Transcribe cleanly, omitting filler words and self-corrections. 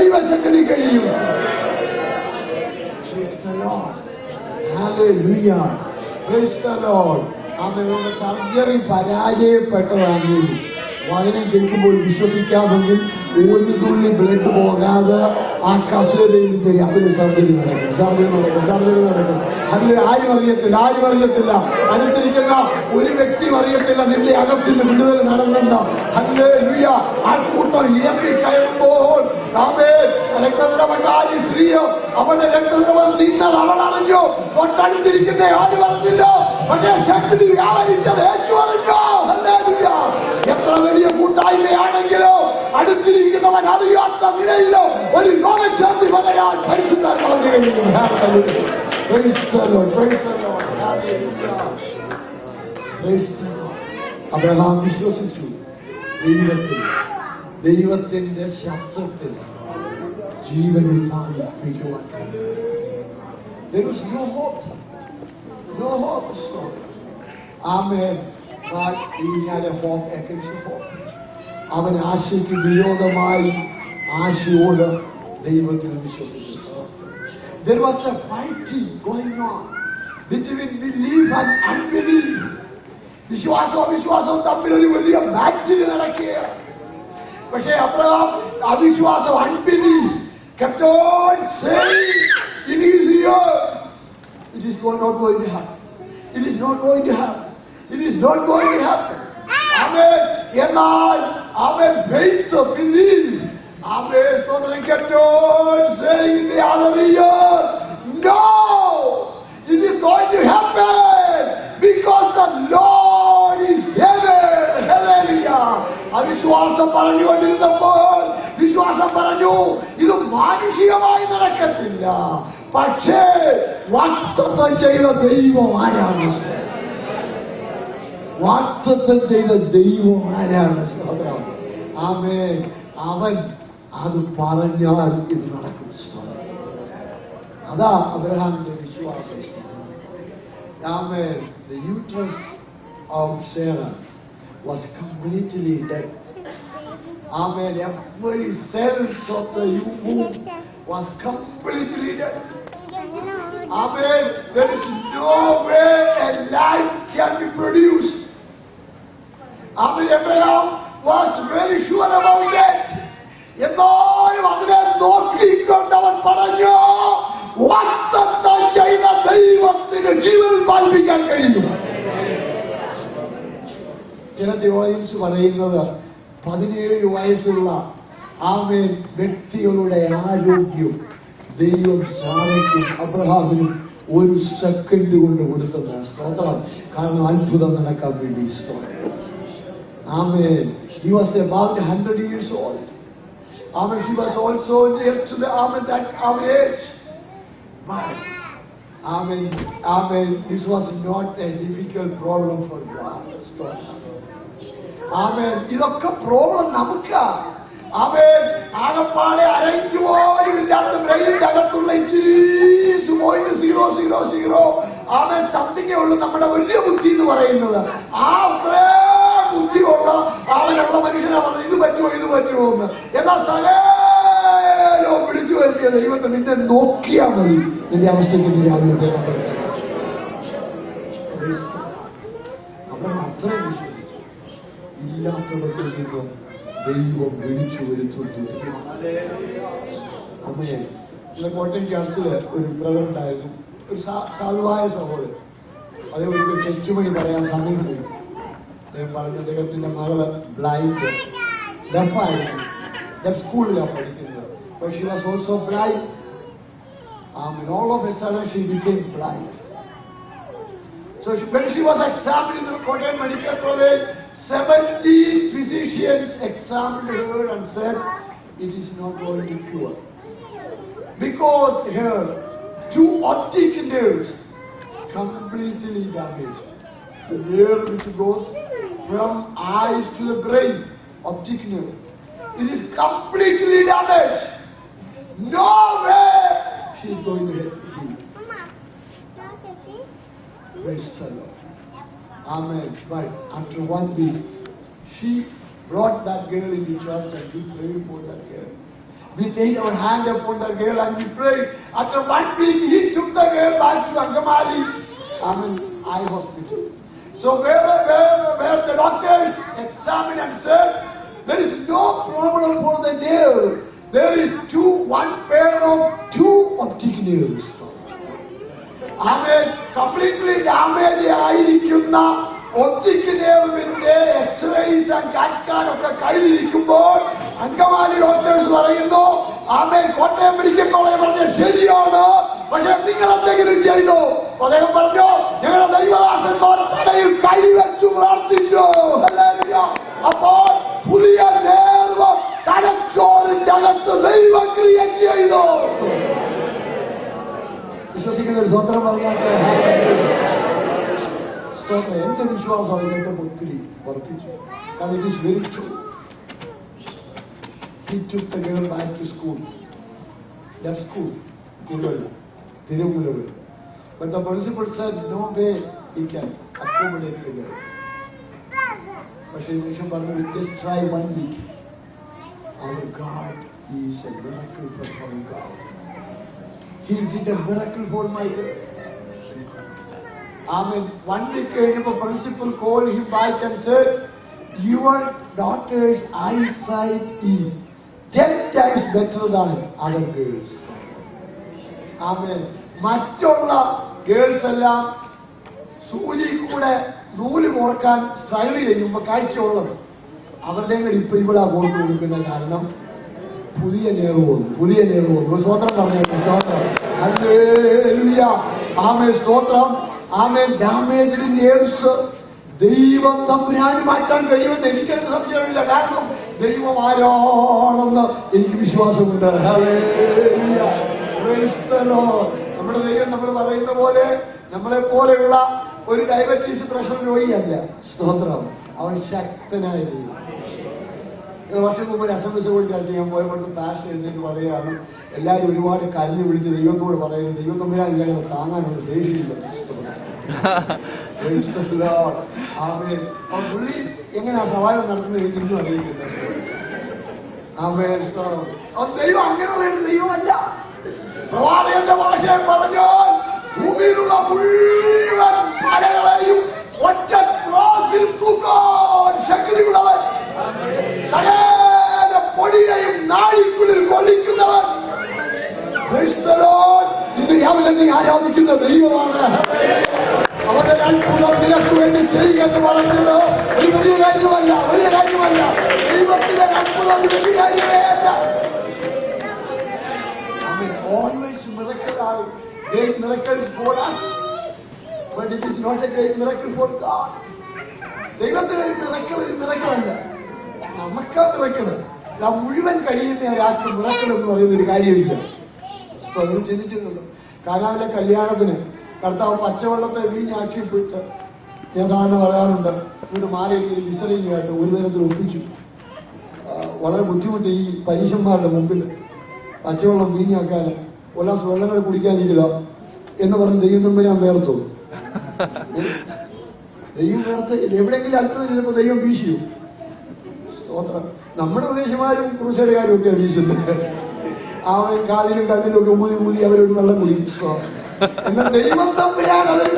കൈവശത്തിന് കഴിയും. Hallelujah. Praise the Lord. അവരുടെ surgery പരാജയപ്പെട്ടതാണെങ്കിൽ വചനം കേൾക്കുമ്പോൾ വിശ്വസിക്കാമെങ്കിൽ ഒരു തുള്ളി ബ്ലഡ് പോകാതെ ആ കസേരയിൽ കയറി അതിന് സർജറി നടക്കും. അതിൽ ആരും അറിയത്തില്ല. അനുസരിക്കുന്ന ഒരു വ്യക്തിയും അറിയത്തില്ല നിന്റെ അകത്തിന് വിടുതൽ നടന്നെന്ന്. ഹല്ലേലൂയ. ആ കൂട്ടം ഇയമ്പി കയറുമ്പോൾ രക്തദ്രവകാരി സ്ത്രീയോ അവളുടെ രക്തദ്രവം തിന്നത് അവൾ അറിഞ്ഞു. തൊട്ടടുത്തിരിക്കുന്ന ആരും അറിഞ്ഞില്ല. പക്ഷേ ശക്തി വ്യാപരിച്ചത് യേശു അറിഞ്ഞു. ഹല്ലേലൂയ. എത്ര വലിയ കൂട്ടായ്മയാണെങ്കിലോ അടുത്തിരിക്കുന്നവൻ അറിയാത്ത നിലയിലോ ഒരു ലോകശാന്തി പകരാൻ പരിശുദ്ധാത്മാവിന് കഴിയും. അബ്രഹാം വിശ്വസിച്ചു ദൈവത്തിന്റെ ശബ്ദത്തിൽ ജീവൻ ഉത്പാദിപ്പിക്കുവാൻ. There was no hope. Amen. But he had a hope against hope. അവൻ ആശയ്ക്ക് വിരോധമായി ആശയോട് ദൈവത്തിൽ വിശ്വസിച്ചു. There was a fighting going on between belief and unbelief. വിശ്വാസവും തമ്മിൽ ഒരു വലിയ ബാറ്റിൽ നടക്കുകയാണ്. പക്ഷേ അബ്രഹാം അവിശ്വാസം unbelief kept on saying in his ears, it is not going to happen. It is not going to happen. It is not going to happen. Amen. എന്നാൽ അവൻ faith belief. Amen. Stotram kept on saying in the other ear, no, it is going to happen because the Lord is here. Hallelujah. അവിശ്വാസം പറഞ്ഞുകൊണ്ടിരുന്നപ്പോൾ വിശ്വാസം പറഞ്ഞു ഇത് മാനുഷികമായി നടക്കത്തില്ല. പക്ഷേ വാഗ്ദത്തം ചെയ്ത ദൈവം ആരാണ്? വാഗ്ദത്തം ചെയ്ത ദൈവം ആരാണ്? സ്തോത്രം. ആമേൻ. അവൻ അത് പറഞ്ഞാൽ ഇത് നടക്കും. അതാ അബ്രഹാമിന്റെ വിശ്വാസം. ആമേൻ. The uterus of Sarah was completely dead. Amen. Every cell of the womb was completely dead. Amen. There is no way a life can be produced. Amen. Abraham was very sure about that. എന്നാലും അതിനെ നോക്കിക്കൊണ്ടവൻ പറഞ്ഞു വാഗ്ദത്തം ചെയ്ത ദൈവത്തിന് ജീവൻ പാലിപ്പിക്കാൻ കഴിയും. ചില തിയോളജിസ്റ്റ് പറയുന്നത് 17 വയസ്സുള്ള ആമേൻ വ്യക്തികളുടെ ആരോഗ്യം ദൈവം സാറയ്ക്കും അബ്രഹാമിനും ഒരു സെക്കൻഡ് കൊണ്ട് കൊടുത്തത്. സ്തോത്രം. കാരണം അത്ഭുതം നടക്കാൻ വേണ്ടി. സ്തോത്രം. ആമേൻ. He was about 100 years old. Amen. She was also near to the that age. But Amen. This was not a difficult problem for God. Amen. ഇതൊക്കെ പ്രോബ്ലം നമുക്ക്. ആമേൻ. ആകപ്പാടെ അരയിച്ചു പോലും ഇല്ലാത്ത ബ്രെയിനിന്റെ അകത്തുള്ള ഇച്ചിരി 0.000 ആമേൻ സംതിങ്ങേ ഉള്ളൂ നമ്മുടെ വലിയ ബുദ്ധി എന്ന് പറയുന്നത്. ആ അത്രേ ബുദ്ധിയുള്ള അവനുള്ള മനുഷ്യനെ പറഞ്ഞു ഇത് പറ്റുമോ എന്ന്. എന്നാൽ സകലോ വിളിച്ചു വരുത്തിയ ദൈവത്തെ നിന്നെ നോക്കിയാൽ മതി നിന്റെ അവസ്ഥയ്ക്ക് അവൻ അത്രയും വിശ്വസിച്ചു. ഇല്ലാത്തവർക്ക് നിന്നും ദൈവം വിളിച്ചു വരുത്തുന്നു. അമ്മയെ കോട്ടയം ചർച്ചില് ഒരു ബ്രദർ ഉണ്ടായിരുന്നു. ഒരു സാധുവായ സഹോദരൻ. അതേ ഒരു ടെസ്റ്റ് മണി പറയാൻ സമയം കഴിയും. അദ്ദേഹം പറഞ്ഞു അദ്ദേഹത്തിന്റെ മകള് ബ്ലൈൻഡ് ഡെഫായിരുന്നു. സ്കൂളിലാണ് പഠിക്കുന്നത്. But she was also blind. And all of a sudden she became blind. So when she was examined in the Kottayam Medical College, 70 physicians examined her and said, it is not going to cure. Because her 2 optic nerves completely damaged. The nerve which goes from eyes to the brain, optic nerve, it is completely damaged. No way she is going to heal. Praise the Lord. Amen. But after 1 week, she brought that girl into church and we prayed for that girl. We laid our hand upon the girl and we prayed. After 1 week, he took the girl back to Angamali, eye hospital. So where the doctors examined and said, there is no problem for the nail. There is one pair of 2 optic nerves. Completely damaged ആയിരിക്കുന്ന optic നെർവിന്റെ X-rays and കാറ്റ് scan ഒക്കെ കയ്യിലിരിക്കുമ്പോൾ Angamaly doctors പറയുന്നു, Kottayam medical college പറഞ്ഞ ശരിയാണ്, പക്ഷെ നിങ്ങൾ എന്തെങ്കിലും ചെയ്തു. അദ്ദേഹം പറഞ്ഞു, ഞങ്ങളുടെ ദൈവദാസന്മാർ തലയിൽ കൈവച്ചു പ്രാർത്ഥിച്ചു. അപ്പോൾ പുതിയ നേർവ് തലച്ചോറിന്റെ അകത്ത് ദൈവം ക്രിയേറ്റ് ചെയ്തു. വിശ്വസിക്കുന്ന ഒരു സ്വന്തം പറഞ്ഞാട്ടെ. എന്റെ വിശ്വാസം അതിനൊക്കെ ഒത്തിരി വർദ്ധിച്ചു. കാരണം it is very true. He took the girl back to school. Left school, Tirumula. But the principal said, no way he can accommodate the girl. But she said, just try 1 week. Our God is a miracle performing God. He did a miracle for my girl. 1 week കഴിഞ്ഞപ്പോൾ principal called him back and said, your daughter's eyesight is 10 times better than other girls. മറ്റുള്ള girls എല്ലാം സൂചി കൂടെ നൂല് കോർക്കാൻ സ്ട്രൈൽ ചെയ്യുമ്പോൾ കാഴ്ചയുള്ളത് അവരുടെ ഇപ്പൊ ഇവിടെ കൊടുത്തു കൊടുക്കുന്ന കാരണം പുതിയ നേർവ് വന്നു. സ്തോത്രം പറഞ്ഞു. സ്തോത്രം. ഹല്ലേലൂയ. സ്തോത്രം. ഡാമേജ്ഡ് നേർവ്സ് ദൈവം തമ്പുരാന് മാറ്റാൻ കഴിയുമെന്ന് എനിക്കത് സംശയമില്ല. കാരണം ദൈവം ആരാണെന്ന് എനിക്ക് വിശ്വാസമുണ്ട്. ഹല്ലേലൂയ. Praise the Lord. നമ്മുടെ ദൈവം നമ്മൾ പറയുന്ന പോലെ നമ്മളെ പോലെയുള്ള ഒരു ഡയബറ്റീസ് പ്രഷർ രോഗിയല്ല. സ്തോത്രം. അവൻ ശക്തനായ ദൈവം. വർഷം മുമ്പ് ഒരു അസംബ്ലി പോയി ചർച്ച ചെയ്യാൻ പോയപ്പോൾ പാഷൻ എഴുന്നേറ്റ് പറയുകയാണ്, എല്ലാവരും ഒരുപാട് കരഞ്ഞു വിളിച്ച് ദൈവത്തോട് പറയുന്നത്, ദൈവം തമ്മിലാണ് ഇങ്ങനെ താങ്ങാനുള്ള ശേഷിയില്ല. പുള്ളി എങ്ങനെയാ സവായം നടത്തുന്നത് എനിക്കും അറിയില്ല. ദൈവം അങ്ങനെയുള്ള ദൈവമല്ല. പ്രവാചകന്റെ ഭാഷയിൽ പറഞ്ഞാൽ ഭൂമിയിലുള്ള മുഴുവൻ മലകളെയും ഒറ്റ ക്രോസിൽ തൂക്കാൻ ശക്തിയുള്ളവൻ, സകല പൊടിയെയും നാഴിക്കുള്ളിൽ കൊള്ളിക്കുന്നവൻ. ഇന്ന് രാവിലെ നീ ആരാധിക്കുന്ന ദൈവമാണ്. അവന്റെ അത്ഭുതം നിനക്ക് വേണ്ടി ചെയ്യുക എന്ന് പറയുന്നത് ഒരു വലിയ കാര്യമല്ല. ദൈവത്തിന്റെ അത്ഭുതം ഒരു വലിയ കാര്യമേ അല്ല. Always miracle are great miracles for us, but it is not a great miracle for God. ദൈവത്തിന് ഒരു മിറക്കൽ അല്ല, നമുക്കാ മിറക്കല്. നാം മുഴുവൻ കഴിയുന്ന ഒരാൾക്ക് മിറക്കൽ എന്ന് പറയുന്നൊരു കാര്യമില്ല. അത് ചിന്തിച്ചിട്ടുണ്ടോ? കാനാവിലെ കല്യാണത്തിന് കർത്താവ് പച്ചവെള്ളത്തെ വീഞ്ഞാക്കിയിട്ട് ഞാൻ സാധാരണ പറയാറുണ്ട്, ഇവിടെ മാറിയൊക്കെ വിസറിങ്ങായിട്ട് ഒരു തരത്തിൽ ഒപ്പിച്ചു. വളരെ ബുദ്ധിമുട്ട് ഈ പരീക്ഷന്മാരുടെ മുമ്പിൽ പച്ചവെള്ളം വീഞ്ഞാക്കാൻ ഒരു ഗ്ലാസ് വെള്ളങ്ങൾ കുടിക്കാനില്ല എന്ന് പറഞ്ഞ് ദൈവം മുമ്പ് ഞാൻ വേർത്തു. ദൈവം വേർത്ത് എവിടെയെങ്കിലും അത്ഭുതം ചെയ്തപ്പോൾ ദൈവം വീശിയോ? സ്തോത്രം. നമ്മുടെ പ്രദേശമാരും ക്രൂസൈഡുകാരും ഒക്കെ വീശുന്നത്. കാതിലും കണ്ണിലും ഒക്കെ ഊതി അവരൊരു വെള്ളം കുടിക്കും. എന്നാൽ ദൈവം തമ്പുരാൻ അതൊരു